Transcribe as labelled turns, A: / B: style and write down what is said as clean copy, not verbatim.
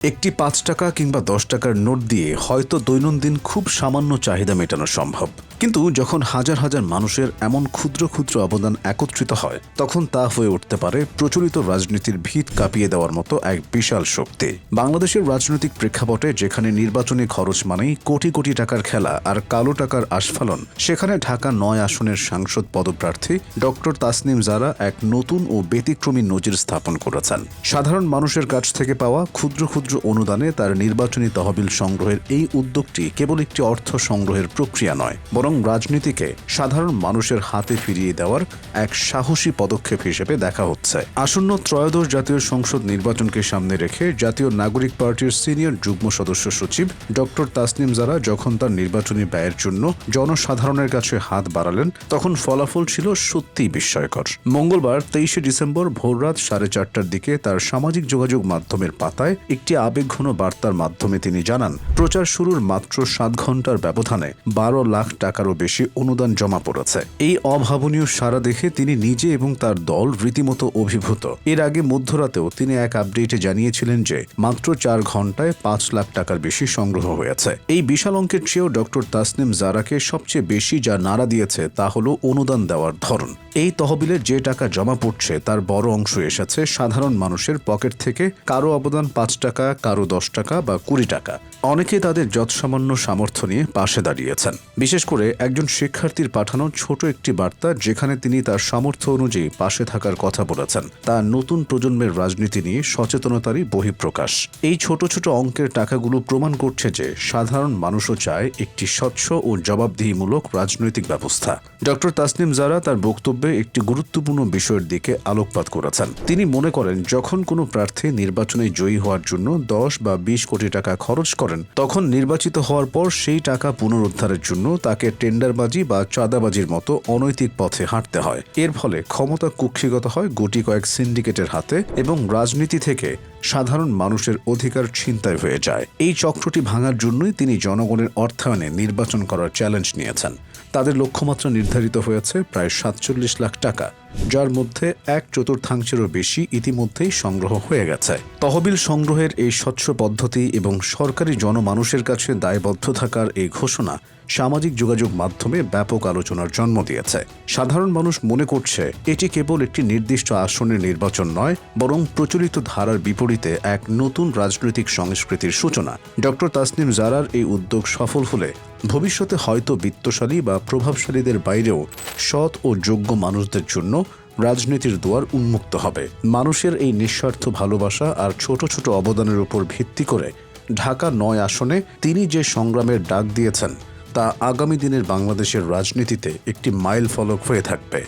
A: একটি ৫ টাকা কিংবা ১০ টাকার নোট দিয়ে হয়তো দৈনন্দিন খুব সামান্য চাহিদা মেটানো সম্ভব, কিন্তু যখন হাজার হাজার মানুষের এমন ক্ষুদ্র ক্ষুদ্র অবদান একত্রিত হয় তখন তা হয়ে উঠতে পারে প্রচলিত রাজনীতির ভিত কাঁপিয়ে দেওয়ার মতো এক বিশাল শক্তি। বাংলাদেশের রাজনৈতিক প্রেক্ষাপটে যেখানে নির্বাচনী খরচ মানেই কোটি কোটি টাকার খেলা আর কালো টাকার আস্ফালন, সেখানে ঢাকা ৯ আসনের সাংসদ পদপ্রার্থী ডক্টর তাসনিম জারা এক নতুন ও ব্যতিক্রমী নজির স্থাপন করেছেন। সাধারণ মানুষের কাছ থেকে পাওয়া ক্ষুদ্র ক্ষুদ্র অনুদানে তার নির্বাচনী তহবিল সংগ্রহের এই উদ্যোগটি কেবল একটি অর্থ সংগ্রহের প্রক্রিয়া নয়, বরং রাজনীতিকে সাধারণ মানুষের হাতে ফিরিয়ে দেওয়ার এক সাহসী পদক্ষেপ হিসেবে দেখা হচ্ছে। আসন্ন ত্রয়োদশ জাতীয় সংসদ নির্বাচনকে সামনে রেখে জাতীয় নাগরিক পার্টির সিনিয়র যুগ্ম সদস্য সচিব ডক্টর তাসনিম জারা যখন তার নির্বাচনী ব্যয়ের জন্য জনসাধারণের কাছে হাত বাড়ালেন, তখন ফলাফল ছিল সত্যিই বিস্ময়কর। মঙ্গলবার ২৩শে ডিসেম্বর ভোররাত 4:30টার দিকে তার সামাজিক যোগাযোগ মাধ্যমের পাতায় একটি আবেগঘন বার্তার মাধ্যমে তিনি জানান, প্রচার শুরুর মাত্র 7 ঘন্টার ব্যবধানে 12 লাখ টাকারও বেশি অনুদান জমা পড়েছে। এই অভাবনীয় সাড়া দেখে তিনি নিজে এবং তার দল রীতিমতো অভিভূত। এর আগে মধ্যরাতেও তিনি এক আপডেটে জানিয়েছিলেন যে মাত্র 4 ঘন্টায় 5 লাখ টাকার বেশি সংগ্রহ হয়েছে। এই বিশাল অঙ্কের চেয়েও ডক্টর তাসনিম জারাকে সবচেয়ে বেশি যা নাড়া দিয়েছে তা হলো অনুদান দেওয়ার ধরন। এই তহবিলে যে টাকা জমা পড়ছে তার বড় অংশ এসেছে সাধারণ মানুষের পকেট থেকে। কারো অবদান 5 টাকা, কারো 10 টাকা বা 20 টাকা। অনেকে তাদের যৎসামান্য সামর্থ্য নিয়ে পাশে দাঁড়িয়েছেন। বিশেষ করে একজন শিক্ষার্থীর পাঠানো ছোট একটি বার্তা, যেখানে তিনি তার সামর্থ্য অনুযায়ী পাশে থাকার কথা বলেছেন, তা নতুন প্রজন্মের রাজনীতি নিয়ে সচেতনতারই বহিঃপ্রকাশ। এই ছোট ছোট অঙ্কের টাকাগুলো প্রমাণ করছে যে সাধারণ মানুষও চায় একটি স্বচ্ছ ও জবাবদিহিমূলক রাজনৈতিক ব্যবস্থা। ডক্টর তাসনিম জারা তার বক্তব্যে একটি গুরুত্বপূর্ণ বিষয়ের দিকে আলোকপাত করেছেন। তিনি মনে করেন, যখন কোনো প্রার্থী নির্বাচনে জয়ী হওয়ার জন্য 10 বা 20 কোটি টাকা খরচ করেন, তখন নির্বাচিত হওয়ার পর সেই টাকা পুনরুদ্ধারের জন্য তাকে টেন্ডারবাজি বা চাঁদাবাজির মতো অনৈতিক পথে হাঁটতে হয়। এর ফলে ক্ষমতা কুক্ষিগত হয় গুটি কয়েক সিন্ডিকেটের হাতে এবং রাজনীতি থেকে সাধারণ মানুষের অধিকার ছিনতাই হয়ে যায়। এই চক্রটি ভাঙার জন্যই তিনি জনগণের অর্থায়নে নির্বাচন করার চ্যালেঞ্জ নিয়েছেন। তাদের লক্ষ্যমাত্রা নির্ধারিত হয়েছে প্রায় 47 লাখ টাকা, যার মধ্যে 1/4 বেশি ইতিমধ্যেই সংগ্রহ হয়ে গেছে। তহবিল সংগ্রহের এই স্বচ্ছ পদ্ধতি এবং সরকারি জনমানুষের কাছে দায়বদ্ধ থাকার এই ঘোষণা সামাজিক যোগাযোগ মাধ্যমে ব্যাপক আলোচনার জন্ম দিয়েছে। সাধারণ মানুষ মনে করছে এটি কেবল একটি নির্দিষ্ট আসনের নির্বাচন নয়, বরং প্রচলিত ধারার বিপরীতে এক নতুন রাজনৈতিক সংস্কৃতির সূচনা। ডক্টর তাসনিম জারার এই উদ্যোগ সফল হলে ভবিষ্যতে হয়তো বিত্তশালী বা প্রভাবশালীদের বাইরেও সৎ ও যোগ্য মানুষদের জন্য রাজনীতির দুয়ার উন্মুক্ত হবে। মানুষের এই নিঃস্বার্থ ভালোবাসা আর ছোট ছোট অবদানের উপর ভিত্তি করে ঢাকা ৯ আসনে তিনি যে সংগ্রামের ডাক দিয়েছেন, তা আগামী দিনের বাংলাদেশের রাজনীতিতে একটি মাইল ফলক হয়ে থাকবে।